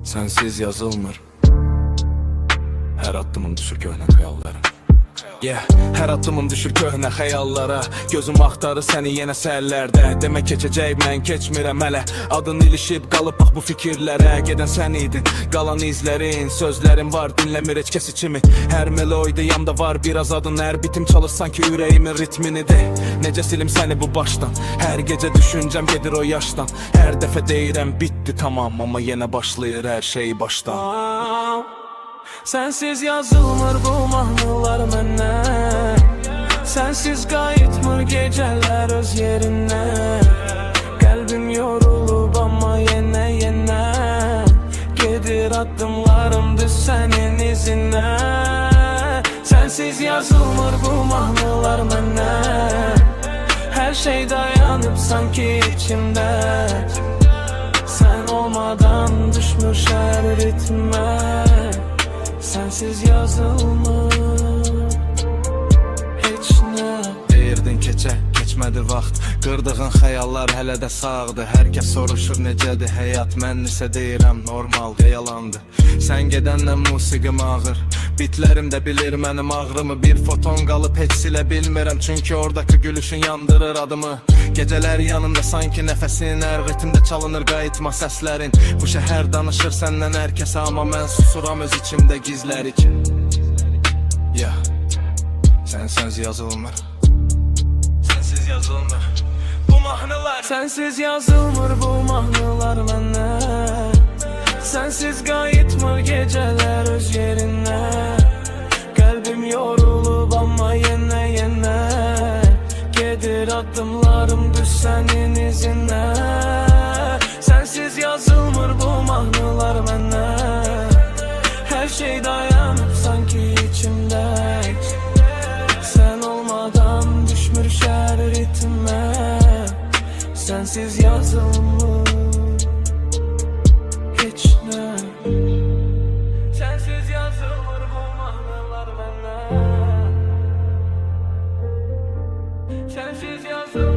Sensiz yazılmır. Her addımım düşür köhnə xəyallara. Hər addımım düşür köhnə xəyallara. Gözüm axtarır səni yenə səhərlərdə. Demək keçəcək mən keçmirəm hələ. Adın ilişib qalıb bax bu fikirlərə. Gedən sən idin, qalan izlərin. Sözlərin var, dinləmir heç kəs içimi. Hər melodiyamda var biraz adın. Hər bitim çalır sanki ürəyimin ritminidir. Necə silim səni bu başdan. Hər gecə düşüncəm gedir o yaşdan. Hər dəfə deyirəm bitdi tamam, amma yenə başlayır hər şey başdan. Sensiz yazılmır bu mahnılar məndən. Sensiz qayıtmır gecələr öz yerinə. Qəlbim yorulub amma yenə gedir addımlarım düz sənin izinə. Sensiz yazılmır bu mahnılar məndən. Hər şey dayanıb sanki içimdə. Sen olmadan düşmür şəhər ritmə. Sensiz yazılmır heç nə. Deyirdin keçə, keçmədi vaxt. Qırdığın xəyallar hələ də sağdır. Hər kəs soruşur necədir həyat. Mən isə deyirəm normal, yalandı. Sən gedəndən musiqim ağır. Bitlərim də bilir mənim ağrımı. Bir foton qalıb heç silə bilmirəm. Çünki oradakı gülüşün yandırır adımı. Gecələr yanımda sanki nəfəsin. Hər ritmdə çalınır qayıtma səslərin. Bu şəhər danışır səndən hər kəsə. Amma mən susuram öz içimdə gizlər için. Sensiz yazılmır. Sensiz yazılmır bu mahnılar. Sensiz yazılmır bu mahnılar məndən. Sensiz qayıtmır gecələr öz yerinə. Qəlbim yorulub amma yenə gedir addımlarım düz sənin izinə. Sensiz yazılmır bu mahnılar məndən. Hər şey dayanıb sanki içimdə. Sen olmadan düşmür şəhər ritmə. Sensiz yazılmır heç nə. Sensiz yazılmır bu mahnılar məndən. Sensiz yazılmır.